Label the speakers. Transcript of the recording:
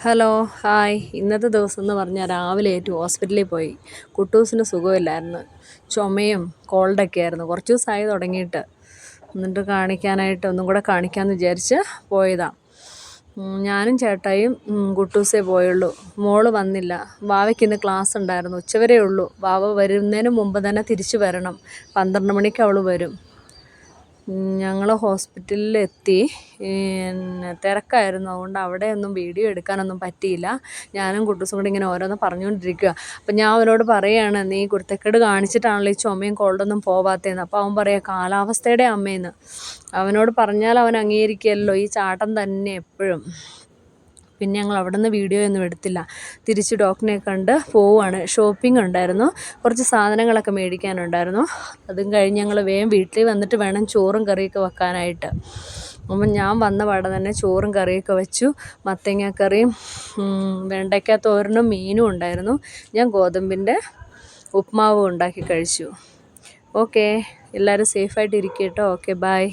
Speaker 1: Hello hi. ഇന്നത്തെ ദിവസം എന്ന് പറഞ്ഞാൽ രാവിലെ ഏറ്റു ഹോസ്പിറ്റലിൽ പോയി. കുട്ടൂസിന് സുഖമില്ലായിരുന്നു. ചുമയും കോൾഡൊക്കെ ആയിരുന്നു. കുറച്ച് ദിവസമായി തുടങ്ങിയിട്ട്. എന്നിട്ട് കാണിക്കാനായിട്ട് ഒന്നും കൂടെ കാണിക്കാമെന്ന് വിചാരിച്ച് പോയതാണ്. ഞാനും ചേട്ടായും കുട്ടൂസേ പോയുള്ളൂ. മോള് വന്നില്ല. വാവയ്ക്ക് ഇന്ന് ക്ലാസ് ഉണ്ടായിരുന്നു. ഉച്ചവരേ ഉള്ളൂ. വാവ വരുന്നതിന് മുമ്പ് തന്നെ തിരിച്ചു വരണം. 12 മണിക്ക് അവൾ വരും. ഞങ്ങൾ ഹോസ്പിറ്റലിലെത്തി. തിരക്കായിരുന്നു. അതുകൊണ്ട് അവിടെയൊന്നും വീഡിയോ എടുക്കാനൊന്നും പറ്റിയില്ല. ഞാനും കുട്ടൂസും കൂടി ഇങ്ങനെ ഓരോന്ന് പറഞ്ഞുകൊണ്ടിരിക്കുക. അപ്പം ഞാൻ അവനോട് പറയുകയാണ്, നീ കുരുത്തക്കേട് കാണിച്ചിട്ടാണല്ലോ ഈ ചുമയും കോൾഡൊന്നും പോവാത്തതെന്ന്. അപ്പോൾ അവൻ പറയുക, കാലാവസ്ഥയുടെ അമ്മയെന്ന്. അവനോട് പറഞ്ഞാൽ അവൻ അംഗീകരിക്കുകയല്ലോ. ഈ ചാട്ടം തന്നെ എപ്പോഴും. പിന്നെ ഞങ്ങൾ അവിടെ നിന്ന് വീഡിയോ ഒന്നും എടുത്തില്ല. തിരിച്ച് ഡോക്ടറിനെ കണ്ട് പോവുകയാണ്. ഷോപ്പിംഗ് ഉണ്ടായിരുന്നു. കുറച്ച് സാധനങ്ങളൊക്കെ മേടിക്കാനുണ്ടായിരുന്നു. അതും കഴിഞ്ഞ് ഞങ്ങൾ വേഗം വീട്ടിൽ വന്നിട്ട് വേണം ചോറും കറിയൊക്കെ വെക്കാനായിട്ട്. അപ്പം ഞാൻ വന്ന പാടെ തന്നെ ചോറും കറിയൊക്കെ വെച്ചു. മത്തങ്ങാക്കറിയും വെണ്ടയ്ക്ക തോരനും മീനും ഉണ്ടായിരുന്നു. ഞാൻ ഗോതമ്പിൻ്റെ ഉപ്മാവും ഉണ്ടാക്കി കഴിച്ചു. ഓക്കെ, എല്ലാവരും സേഫായിട്ട് ഇരിക്കുക കേട്ടോ. Okay, by.